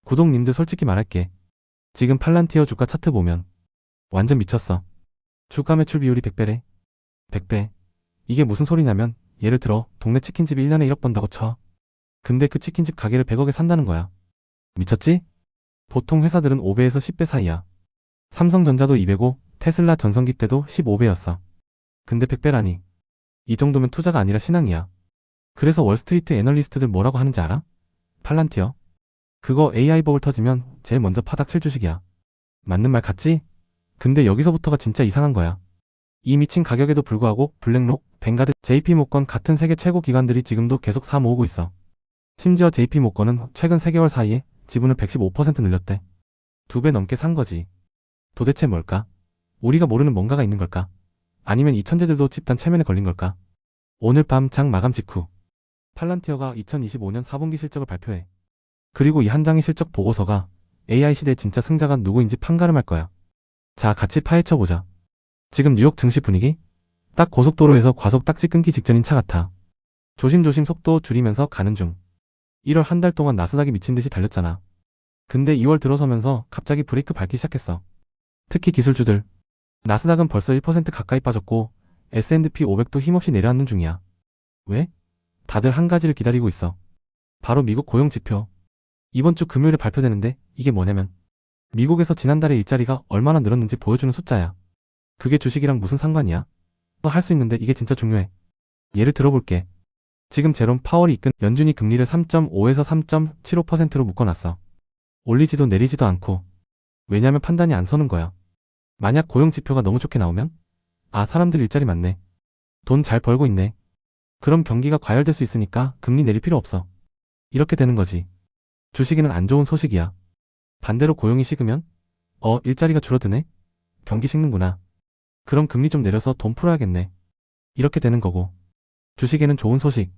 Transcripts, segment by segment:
구독님들 솔직히 말할게. 지금 팔란티어 주가 차트 보면 완전 미쳤어. 주가 매출 비율이 100배래. 100배. 이게 무슨 소리냐면 예를 들어 동네 치킨집이 1년에 1억 번다고 쳐. 근데 그 치킨집 가게를 100억에 산다는 거야. 미쳤지? 보통 회사들은 5배에서 10배 사이야. 삼성전자도 200고 테슬라 전성기 때도 15배였어. 근데 100배라니. 이 정도면 투자가 아니라 신앙이야. 그래서 월스트리트 애널리스트들 뭐라고 하는지 알아? 팔란티어. 그거 AI 버블 터지면 제일 먼저 파닥 칠 주식이야. 맞는 말 같지? 근데 여기서부터가 진짜 이상한 거야. 이 미친 가격에도 불구하고 블랙록, 뱅가드, JP모건 같은 세계 최고 기관들이 지금도 계속 사 모으고 있어. 심지어 JP모건은 최근 3개월 사이에 지분을 115% 늘렸대. 2배 넘게 산 거지. 도대체 뭘까? 우리가 모르는 뭔가가 있는 걸까? 아니면 이 천재들도 집단 체면에 걸린 걸까? 오늘 밤 장 마감 직후 팔란티어가 2025년 4분기 실적을 발표해. 그리고 이 한 장의 실적 보고서가 AI 시대의 진짜 승자가 누구인지 판가름할 거야. 자, 같이 파헤쳐보자. 지금 뉴욕 증시 분위기? 딱 고속도로에서 과속 딱지 끊기 직전인 차 같아. 조심조심 속도 줄이면서 가는 중. 1월 한 달 동안 나스닥이 미친듯이 달렸잖아. 근데 2월 들어서면서 갑자기 브레이크 밟기 시작했어. 특히 기술주들. 나스닥은 벌써 1% 가까이 빠졌고 S&P 500도 힘없이 내려앉는 중이야. 왜? 다들 한 가지를 기다리고 있어. 바로 미국 고용지표. 이번 주 금요일에 발표되는데 이게 뭐냐면 미국에서 지난달에 일자리가 얼마나 늘었는지 보여주는 숫자야. 그게 주식이랑 무슨 상관이야? 또 할 수 있는데 이게 진짜 중요해. 예를 들어볼게. 지금 제롬 파월이 이끈 연준이 금리를 3.5에서 3.75%로 묶어놨어. 올리지도 내리지도 않고. 왜냐면 판단이 안 서는 거야. 만약 고용지표가 너무 좋게 나오면 아, 사람들 일자리 많네. 돈 잘 벌고 있네. 그럼 경기가 과열될 수 있으니까 금리 내릴 필요 없어. 이렇게 되는 거지. 주식에는 안 좋은 소식이야. 반대로 고용이 식으면 일자리가 줄어드네? 경기 식는구나. 그럼 금리 좀 내려서 돈 풀어야겠네. 이렇게 되는 거고. 주식에는 좋은 소식.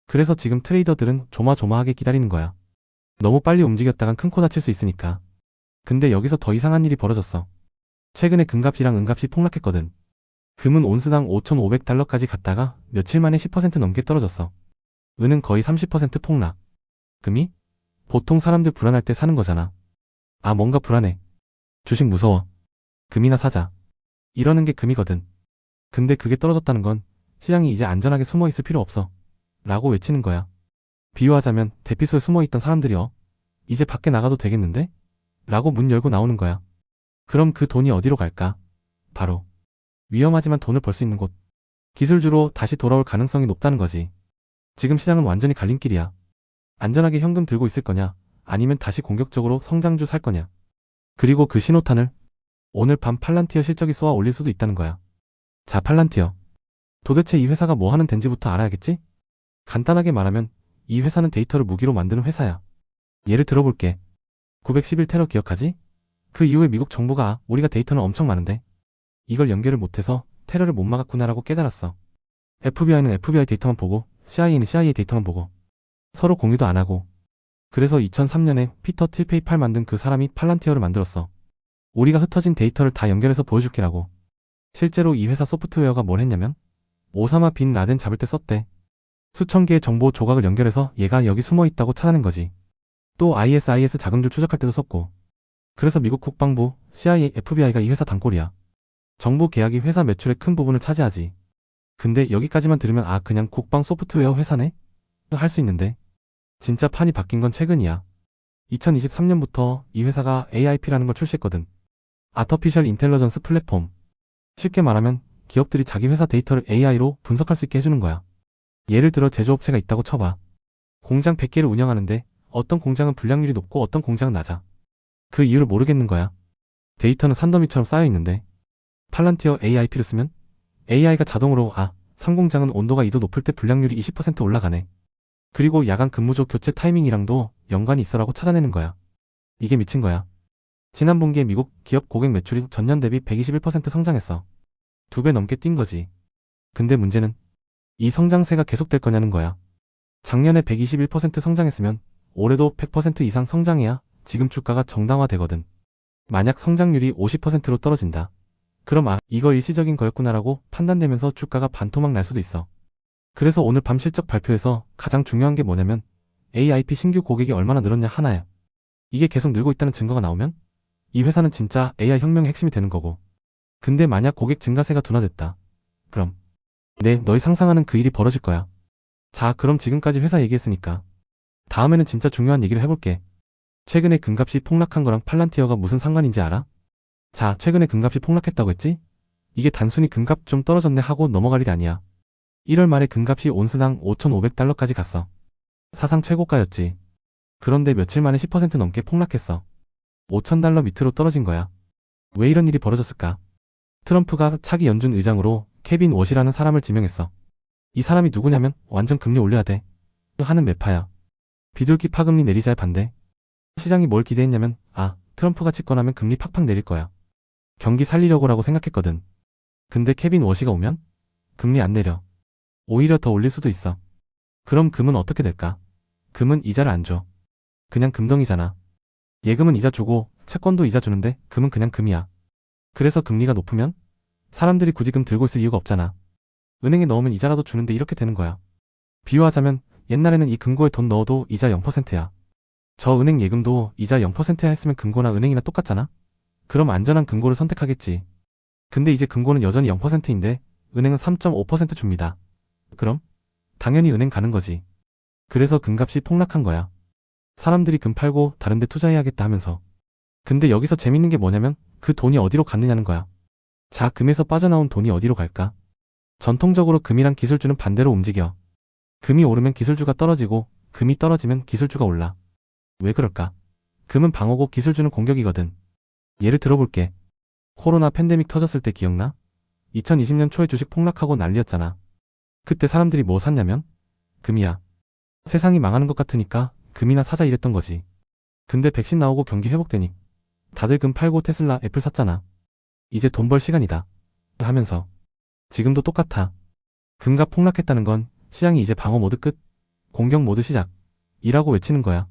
그래서 지금 트레이더들은 조마조마하게 기다리는 거야. 너무 빨리 움직였다간 큰 코 다칠 수 있으니까. 근데 여기서 더 이상한 일이 벌어졌어. 최근에 금값이랑 은값이 폭락했거든. 금은 온스당 5,500달러까지 갔다가 며칠 만에 10% 넘게 떨어졌어. 은은 거의 30% 폭락. 금이? 보통 사람들 불안할 때 사는 거잖아. 아, 뭔가 불안해. 주식 무서워. 금이나 사자. 이러는 게 금이거든. 근데 그게 떨어졌다는 건 시장이 이제 안전하게 숨어 있을 필요 없어. 라고 외치는 거야. 비유하자면 대피소에 숨어 있던 사람들이요. 이제 밖에 나가도 되겠는데? 라고 문 열고 나오는 거야. 그럼 그 돈이 어디로 갈까? 바로 위험하지만 돈을 벌 수 있는 곳. 기술주로 다시 돌아올 가능성이 높다는 거지. 지금 시장은 완전히 갈림길이야. 안전하게 현금 들고 있을 거냐? 아니면 다시 공격적으로 성장주 살 거냐? 그리고 그 신호탄을 오늘 밤 팔란티어 실적이 쏘아 올릴 수도 있다는 거야. 자, 팔란티어. 도대체 이 회사가 뭐 하는 덴지부터 알아야겠지? 간단하게 말하면 이 회사는 데이터를 무기로 만드는 회사야. 예를 들어볼게. 911 테러 기억하지? 그 이후에 미국 정부가 우리가 데이터는 엄청 많은데 이걸 연결을 못해서 테러를 못 막았구나라고 깨달았어. FBI는 FBI 데이터만 보고 CIA는 CIA 데이터만 보고 서로 공유도 안 하고. 그래서 2003년에 피터 틸 페이팔 만든 그 사람이 팔란티어를 만들었어. 우리가 흩어진 데이터를 다 연결해서 보여줄게라고. 실제로 이 회사 소프트웨어가 뭘 했냐면 오사마 빈 라덴 잡을 때 썼대. 수천 개의 정보 조각을 연결해서 얘가 여기 숨어 있다고 찾아낸 거지. 또 ISIS 자금줄 추적할 때도 썼고. 그래서 미국 국방부, CIA, FBI가 이 회사 단골이야. 정부 계약이 회사 매출의 큰 부분을 차지하지. 근데 여기까지만 들으면 아, 그냥 국방 소프트웨어 회사네? 할 수 있는데 진짜 판이 바뀐 건 최근이야. 2023년부터 이 회사가 AIP라는 걸 출시했거든. 아터피셜 인텔리전스 플랫폼. 쉽게 말하면 기업들이 자기 회사 데이터를 AI로 분석할 수 있게 해주는 거야. 예를 들어 제조업체가 있다고 쳐봐. 공장 100개를 운영하는데 어떤 공장은 불량률이 높고 어떤 공장은 낮아. 그 이유를 모르겠는 거야. 데이터는 산더미처럼 쌓여있는데 팔란티어 AIP를 쓰면 AI가 자동으로 상공장은 온도가 2도 높을 때 불량률이 20% 올라가네. 그리고 야간 근무조 교체 타이밍이랑도 연관이 있어라고 찾아내는 거야. 이게 미친 거야. 지난 분기에 미국 기업 고객 매출이 전년 대비 121% 성장했어. 2배 넘게 뛴 거지. 근데 문제는 이 성장세가 계속될 거냐는 거야. 작년에 121% 성장했으면 올해도 100% 이상 성장해야 지금 주가가 정당화되거든. 만약 성장률이 50%로 떨어진다. 그럼 이거 일시적인 거였구나라고 판단되면서 주가가 반토막 날 수도 있어. 그래서 오늘 밤 실적 발표에서 가장 중요한 게 뭐냐면 AIP 신규 고객이 얼마나 늘었냐 하나야. 이게 계속 늘고 있다는 증거가 나오면 이 회사는 진짜 AI 혁명의 핵심이 되는 거고. 근데 만약 고객 증가세가 둔화됐다. 그럼 너희 상상하는 그 일이 벌어질 거야. 자, 그럼 지금까지 회사 얘기했으니까 다음에는 진짜 중요한 얘기를 해볼게. 최근에 금값이 폭락한 거랑 팔란티어가 무슨 상관인지 알아? 자, 최근에 금값이 폭락했다고 했지? 이게 단순히 금값 좀 떨어졌네 하고 넘어갈 일이 아니야. 1월 말에 금값이 온스당 5,500달러까지 갔어. 사상 최고가였지. 그런데 며칠 만에 10% 넘게 폭락했어. 5,000달러 밑으로 떨어진 거야. 왜 이런 일이 벌어졌을까? 트럼프가 차기 연준 의장으로 케빈 워시라는 사람을 지명했어. 이 사람이 누구냐면 완전 금리 올려야 돼 하는 매파야. 비둘기 파금리 내리자에 반대. 시장이 뭘 기대했냐면 트럼프가 집권하면 금리 팍팍 내릴 거야. 경기 살리려고라고 생각했거든. 근데 케빈 워시가 오면 금리 안 내려. 오히려 더 올릴 수도 있어. 그럼 금은 어떻게 될까? 금은 이자를 안 줘. 그냥 금덩이잖아. 예금은 이자 주고 채권도 이자 주는데 금은 그냥 금이야. 그래서 금리가 높으면 사람들이 굳이 금 들고 있을 이유가 없잖아. 은행에 넣으면 이자라도 주는데 이렇게 되는 거야. 비유하자면 옛날에는 이 금고에 돈 넣어도 이자 0%야. 저 은행 예금도 이자 0%야 했으면 금고나 은행이나 똑같잖아? 그럼 안전한 금고를 선택하겠지. 근데 이제 금고는 여전히 0%인데 은행은 3.5% 줍니다. 그럼? 당연히 은행 가는 거지. 그래서 금값이 폭락한 거야. 사람들이 금 팔고 다른 데 투자해야겠다 하면서. 근데 여기서 재밌는 게 뭐냐면 그 돈이 어디로 갔느냐는 거야. 자, 금에서 빠져나온 돈이 어디로 갈까? 전통적으로 금이랑 기술주는 반대로 움직여. 금이 오르면 기술주가 떨어지고 금이 떨어지면 기술주가 올라. 왜 그럴까? 금은 방어고 기술주는 공격이거든. 예를 들어볼게. 코로나 팬데믹 터졌을 때 기억나? 2020년 초에 주식 폭락하고 난리였잖아. 그때 사람들이 뭐 샀냐면? 금이야. 세상이 망하는 것 같으니까 금이나 사자 이랬던 거지. 근데 백신 나오고 경기 회복되니 다들 금 팔고 테슬라, 애플 샀잖아. 이제 돈 벌 시간이다 하면서. 지금도 똑같아. 금값 폭락했다는 건 시장이 이제 방어 모드 끝, 공격 모드 시작 이라고 외치는 거야.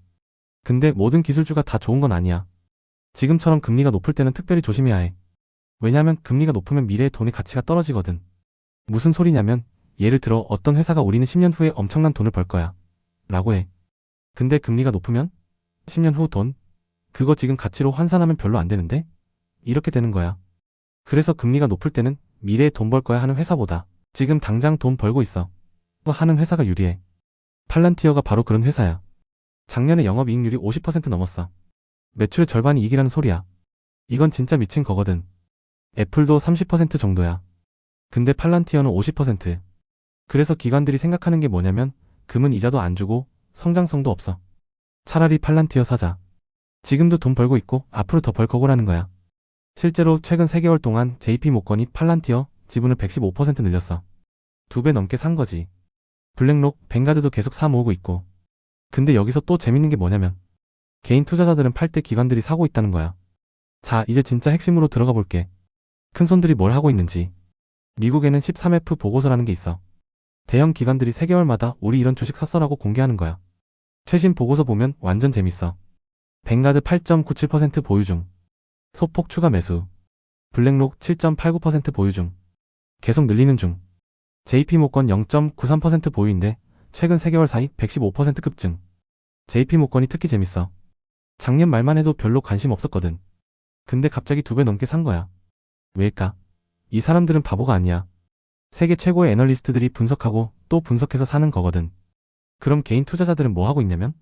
근데 모든 기술주가 다 좋은 건 아니야. 지금처럼 금리가 높을 때는 특별히 조심해야 해. 왜냐면 금리가 높으면 미래의 돈의 가치가 떨어지거든. 무슨 소리냐면 예를 들어 어떤 회사가 우리는 10년 후에 엄청난 돈을 벌 거야 라고 해. 근데 금리가 높으면 10년 후 돈? 그거 지금 가치로 환산하면 별로 안 되는데? 이렇게 되는 거야. 그래서 금리가 높을 때는 미래에 돈 벌 거야 하는 회사보다 지금 당장 돈 벌고 있어 하는 회사가 유리해. 팔란티어가 바로 그런 회사야. 작년에 영업이익률이 50% 넘었어. 매출의 절반이 이익이라는 소리야. 이건 진짜 미친 거거든. 애플도 30% 정도야. 근데 팔란티어는 50%. 그래서 기관들이 생각하는 게 뭐냐면 금은 이자도 안 주고 성장성도 없어. 차라리 팔란티어 사자. 지금도 돈 벌고 있고 앞으로 더 벌 거고라는 거야. 실제로 최근 3개월 동안 JP모건이 팔란티어 지분을 115% 늘렸어. 2배 넘게 산 거지. 블랙록, 뱅가드도 계속 사 모으고 있고. 근데 여기서 또 재밌는 게 뭐냐면 개인 투자자들은 팔 때 기관들이 사고 있다는 거야. 자, 이제 진짜 핵심으로 들어가 볼게. 큰손들이 뭘 하고 있는지. 미국에는 13F 보고서라는 게 있어. 대형 기관들이 3개월마다 우리 이런 주식 샀어라고 공개하는 거야. 최신 보고서 보면 완전 재밌어. 뱅가드 8.97% 보유 중. 소폭 추가 매수. 블랙록 7.89% 보유 중. 계속 늘리는 중. JP모건 0.93% 보유인데 최근 3개월 사이 115% 급증. JP모건이 특히 재밌어. 작년 말만 해도 별로 관심 없었거든. 근데 갑자기 2배 넘게 산 거야. 왜일까? 이 사람들은 바보가 아니야. 세계 최고의 애널리스트들이 분석하고 또 분석해서 사는 거거든. 그럼 개인 투자자들은 뭐 하고 있냐면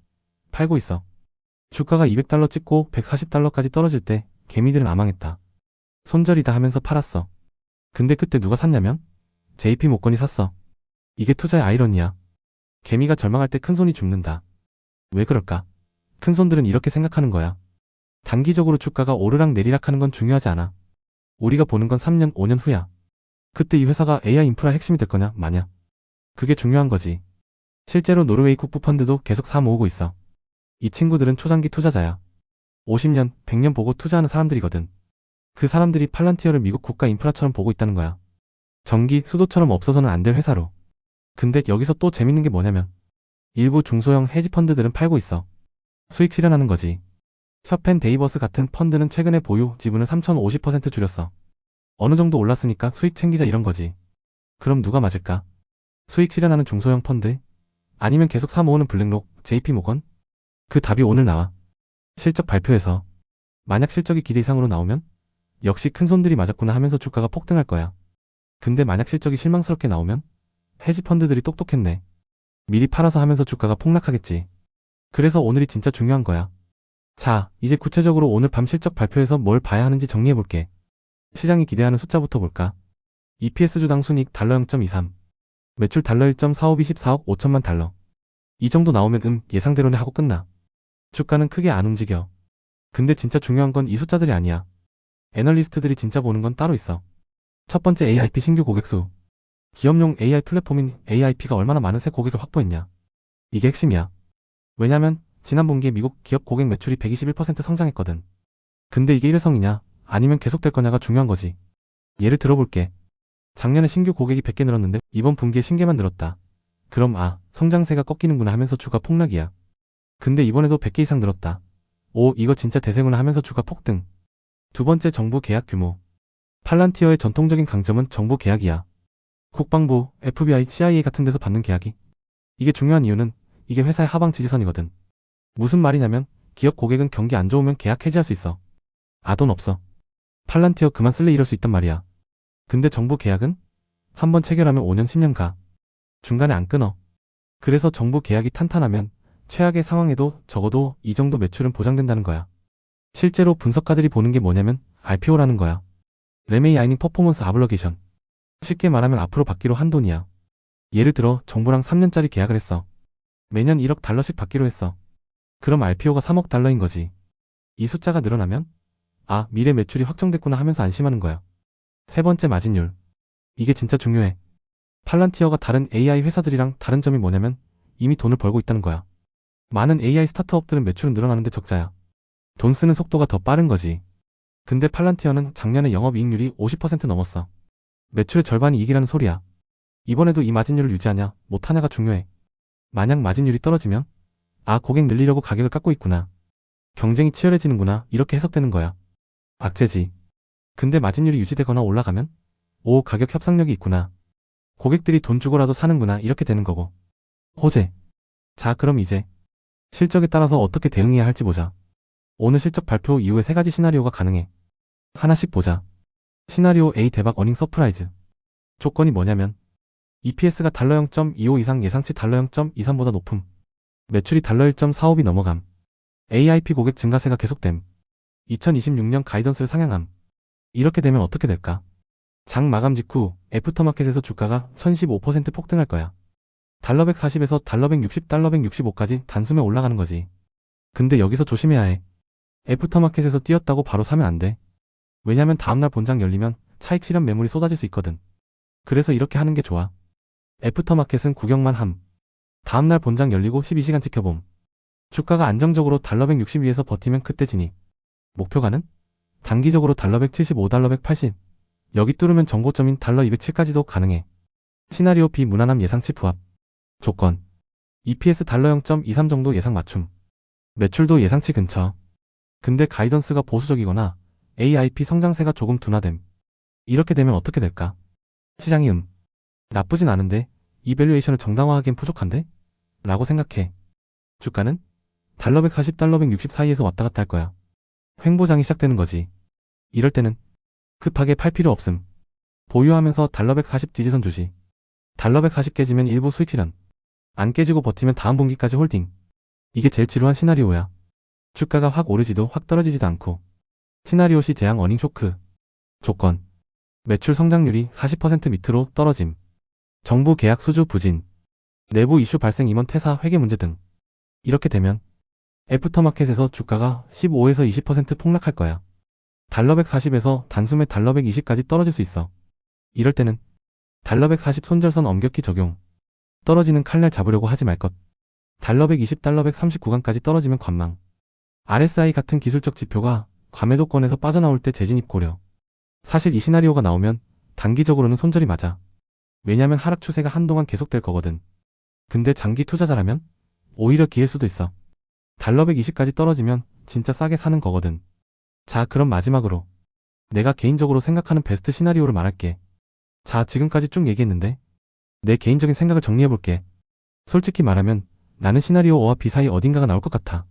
팔고 있어. 주가가 200달러 찍고 140달러까지 떨어질 때 개미들은 아망했다. 손절이다 하면서 팔았어. 근데 그때 누가 샀냐면 JP모건이 샀어. 이게 투자의 아이러니야. 개미가 절망할 때 큰손이 죽는다. 왜 그럴까? 큰손들은 이렇게 생각하는 거야. 단기적으로 주가가 오르락 내리락 하는 건 중요하지 않아. 우리가 보는 건 3년, 5년 후야. 그때 이 회사가 AI 인프라 핵심이 될 거냐, 마냐. 그게 중요한 거지. 실제로 노르웨이 국부펀드도 계속 사 모으고 있어. 이 친구들은 초장기 투자자야. 50년, 100년 보고 투자하는 사람들이거든. 그 사람들이 팔란티어를 미국 국가 인프라처럼 보고 있다는 거야. 전기, 수도처럼 없어서는 안 될 회사로. 근데 여기서 또 재밌는 게 뭐냐면 일부 중소형 헤지펀드들은 팔고 있어. 수익 실현하는 거지. 셔펜 데이버스 같은 펀드는 최근에 보유 지분을 3,050% 줄였어. 어느 정도 올랐으니까 수익 챙기자 이런 거지. 그럼 누가 맞을까? 수익 실현하는 중소형 펀드? 아니면 계속 사 모으는 블랙록, JP모건? 그 답이 오늘 나와. 실적 발표에서 만약 실적이 기대 이상으로 나오면 역시 큰 손들이 맞았구나 하면서 주가가 폭등할 거야. 근데 만약 실적이 실망스럽게 나오면 헤지펀드들이 똑똑했네, 미리 팔아서 하면서 주가가 폭락하겠지. 그래서 오늘이 진짜 중요한 거야. 자, 이제 구체적으로 오늘 밤 실적 발표에서 뭘 봐야 하는지 정리해볼게. 시장이 기대하는 숫자부터 볼까? EPS 주당 순이익 달러 0.23, 매출 달러 1.45, 24억 5천만 달러. 이 정도 나오면 예상대로네 하고 끝나. 주가는 크게 안 움직여. 근데 진짜 중요한 건 이 숫자들이 아니야. 애널리스트들이 진짜 보는 건 따로 있어. 첫 번째, AIP 신규 고객 수. 기업용 AI 플랫폼인 AIP가 얼마나 많은 새 고객을 확보했냐. 이게 핵심이야. 왜냐면 지난 분기에 미국 기업 고객 매출이 121% 성장했거든. 근데 이게 일회성이냐 아니면 계속될 거냐가 중요한 거지. 예를 들어볼게. 작년에 신규 고객이 100개 늘었는데 이번 분기에 신개만 늘었다. 그럼 성장세가 꺾이는구나 하면서 주가 폭락이야. 근데 이번에도 100개 이상 늘었다. 오, 이거 진짜 대세구나 하면서 주가 폭등. 두 번째, 정부 계약 규모. 팔란티어의 전통적인 강점은 정부 계약이야. 국방부, FBI, CIA 같은 데서 받는 계약이. 이게 중요한 이유는 이게 회사의 하방 지지선이거든. 무슨 말이냐면 기업 고객은 경기 안 좋으면 계약 해지할 수 있어. 돈 없어, 팔란티어 그만 쓸래 이럴 수 있단 말이야. 근데 정부 계약은 한번 체결하면 5년 10년 가. 중간에 안 끊어. 그래서 정부 계약이 탄탄하면 최악의 상황에도 적어도 이 정도 매출은 보장된다는 거야. 실제로 분석가들이 보는 게 뭐냐면 RPO라는 거야. 레메이아이닝 퍼포먼스 아블러게이션. 쉽게 말하면 앞으로 받기로 한 돈이야. 예를 들어 정부랑 3년짜리 계약을 했어. 매년 1억 달러씩 받기로 했어. 그럼 RPO가 3억 달러인 거지. 이 숫자가 늘어나면 미래 매출이 확정됐구나 하면서 안심하는 거야. 세 번째, 마진율. 이게 진짜 중요해. 팔란티어가 다른 AI 회사들이랑 다른 점이 뭐냐면 이미 돈을 벌고 있다는 거야. 많은 AI 스타트업들은 매출은 늘어나는데 적자야. 돈 쓰는 속도가 더 빠른 거지. 근데 팔란티어는 작년에 영업이익률이 50% 넘었어. 매출의 절반이 이익이라는 소리야. 이번에도 이 마진율을 유지하냐 못하냐가 중요해. 만약 마진율이 떨어지면 고객 늘리려고 가격을 깎고 있구나, 경쟁이 치열해지는구나, 이렇게 해석되는 거야. 악재지. 근데 마진율이 유지되거나 올라가면 가격 협상력이 있구나, 고객들이 돈 주고라도 사는구나, 이렇게 되는 거고. 호재. 자, 그럼 이제 실적에 따라서 어떻게 대응해야 할지 보자. 오늘 실적 발표 이후에 3가지 시나리오가 가능해. 하나씩 보자. 시나리오 A, 대박 어닝 서프라이즈. 조건이 뭐냐면 EPS가 달러 0.25 이상, 예상치 달러 0.23보다 높음. 매출이 달러 1.45이 넘어감. AIP 고객 증가세가 계속됨. 2026년 가이던스를 상향함. 이렇게 되면 어떻게 될까? 장 마감 직후 애프터마켓에서 주가가 1015% 폭등할 거야. 달러 140에서 달러 160, 달러 165까지 단숨에 올라가는 거지. 근데 여기서 조심해야 해. 애프터마켓에서 뛰었다고 바로 사면 안 돼. 왜냐면 다음날 본장 열리면 차익 실현 매물이 쏟아질 수 있거든. 그래서 이렇게 하는 게 좋아. 애프터마켓은 구경만 함. 다음날 본장 열리고 12시간 지켜봄. 주가가 안정적으로 달러 160 위에서 버티면 그때 진입. 목표가는 단기적으로 달러 175, 달러 180. 여기 뚫으면 정고점인 달러 207까지도 가능해. 시나리오 B, 무난함 예상치 부합. 조건. EPS 달러 0.23 정도 예상 맞춤. 매출도 예상치 근처. 근데 가이던스가 보수적이거나 AIP 성장세가 조금 둔화됨. 이렇게 되면 어떻게 될까? 시장이 나쁘진 않은데 이밸류에이션을 정당화하기엔 부족한데? 라고 생각해. 주가는 달러 140, 달러 160 사이에서 왔다 갔다 할 거야. 횡보장이 시작되는 거지. 이럴 때는 급하게 팔 필요 없음. 보유하면서 달러 140 지지선 조시. 달러 140 깨지면 일부 수익 실현. 안 깨지고 버티면 다음 분기까지 홀딩. 이게 제일 지루한 시나리오야. 주가가 확 오르지도 확 떨어지지도 않고. 시나리오 C, 재앙 어닝 쇼크. 조건. 매출 성장률이 40% 밑으로 떨어짐. 정부 계약 수주 부진. 내부 이슈 발생, 임원 퇴사, 회계 문제 등. 이렇게 되면 애프터마켓에서 주가가 15에서 20% 폭락할 거야. 달러 140에서 단숨에 달러 120까지 떨어질 수 있어. 이럴 때는 달러 140 손절선 엄격히 적용. 떨어지는 칼날 잡으려고 하지 말 것. 달러 120, 달러 130 구간까지 떨어지면 관망. RSI 같은 기술적 지표가 과매도권에서 빠져나올 때 재진입 고려. 사실 이 시나리오가 나오면 단기적으로는 손절이 맞아. 왜냐면 하락 추세가 한동안 계속될 거거든. 근데 장기 투자자라면 오히려 기회일 수도 있어. 달러 120까지 떨어지면 진짜 싸게 사는 거거든. 자, 그럼 마지막으로 내가 개인적으로 생각하는 베스트 시나리오를 말할게. 자, 지금까지 쭉 얘기했는데 내 개인적인 생각을 정리해볼게. 솔직히 말하면 나는 시나리오 O와 B 사이 어딘가가 나올 것 같아.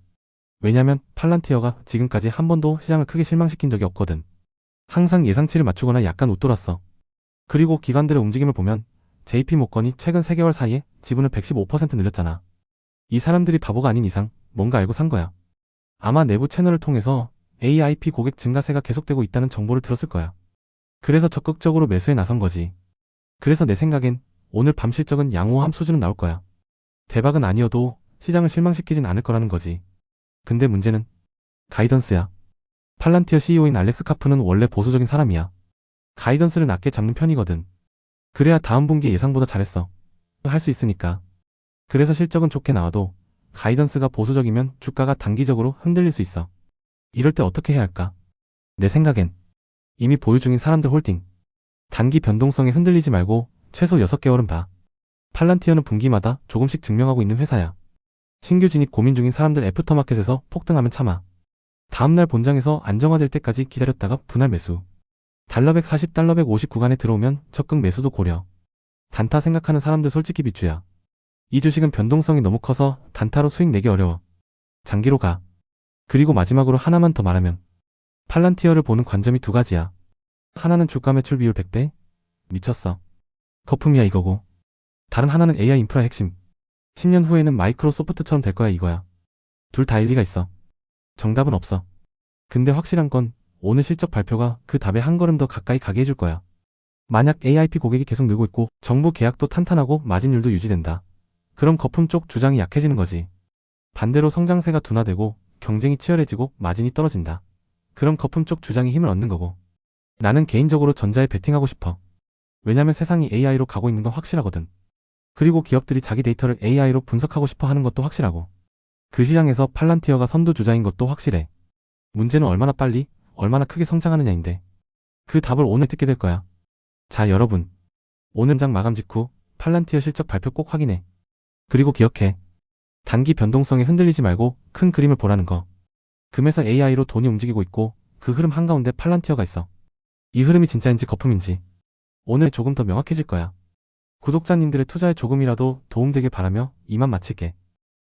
왜냐면 팔란티어가 지금까지 한 번도 시장을 크게 실망시킨 적이 없거든. 항상 예상치를 맞추거나 약간 웃돌았어. 그리고 기관들의 움직임을 보면 JP모건이 최근 3개월 사이에 지분을 115% 늘렸잖아. 이 사람들이 바보가 아닌 이상 뭔가 알고 산 거야. 아마 내부 채널을 통해서 AIP 고객 증가세가 계속되고 있다는 정보를 들었을 거야. 그래서 적극적으로 매수에 나선 거지. 그래서 내 생각엔 오늘 밤 실적은 양호함 수준은 나올 거야. 대박은 아니어도 시장을 실망시키진 않을 거라는 거지. 근데 문제는 가이던스야. 팔란티어 CEO인 알렉스 카프는 원래 보수적인 사람이야. 가이던스를 낮게 잡는 편이거든. 그래야 다음 분기 예상보다 잘했어. 할 수 있으니까. 그래서 실적은 좋게 나와도 가이던스가 보수적이면 주가가 단기적으로 흔들릴 수 있어. 이럴 때 어떻게 해야 할까? 내 생각엔 이미 보유 중인 사람들 홀딩. 단기 변동성에 흔들리지 말고 최소 6개월은 봐. 팔란티어는 분기마다 조금씩 증명하고 있는 회사야. 신규 진입 고민 중인 사람들 애프터마켓에서 폭등하면 참아. 다음날 본장에서 안정화될 때까지 기다렸다가 분할 매수. 달러 140, 달러 150 구간에 들어오면 적극 매수도 고려. 단타 생각하는 사람들 솔직히 비추야. 이 주식은 변동성이 너무 커서 단타로 수익 내기 어려워. 장기로 가. 그리고 마지막으로 하나만 더 말하면 팔란티어를 보는 관점이 두 가지야. 하나는 주가 매출 비율 100배? 미쳤어. 거품이야 이거고. 다른 하나는 AI 인프라 핵심. 10년 후에는 마이크로소프트처럼 될 거야 이거야. 둘 다 일리가 있어. 정답은 없어. 근데 확실한 건 오늘 실적 발표가 그 답에 한 걸음 더 가까이 가게 해줄 거야. 만약 AIP 고객이 계속 늘고 있고 정부 계약도 탄탄하고 마진율도 유지된다. 그럼 거품 쪽 주장이 약해지는 거지. 반대로 성장세가 둔화되고 경쟁이 치열해지고 마진이 떨어진다. 그럼 거품 쪽 주장이 힘을 얻는 거고. 나는 개인적으로 전자에 베팅하고 싶어. 왜냐면 세상이 AI로 가고 있는 건 확실하거든. 그리고 기업들이 자기 데이터를 AI로 분석하고 싶어 하는 것도 확실하고. 그 시장에서 팔란티어가 선두주자인 것도 확실해. 문제는 얼마나 빨리, 얼마나 크게 성장하느냐인데. 그 답을 오늘 듣게 될 거야. 자 여러분. 오늘 장 마감 직후 팔란티어 실적 발표 꼭 확인해. 그리고 기억해. 단기 변동성에 흔들리지 말고 큰 그림을 보라는 거. 금에서 AI로 돈이 움직이고 있고 그 흐름 한가운데 팔란티어가 있어. 이 흐름이 진짜인지 거품인지 오늘 조금 더 명확해질 거야. 구독자님들의 투자에 조금이라도 도움되길 바라며 이만 마칠게.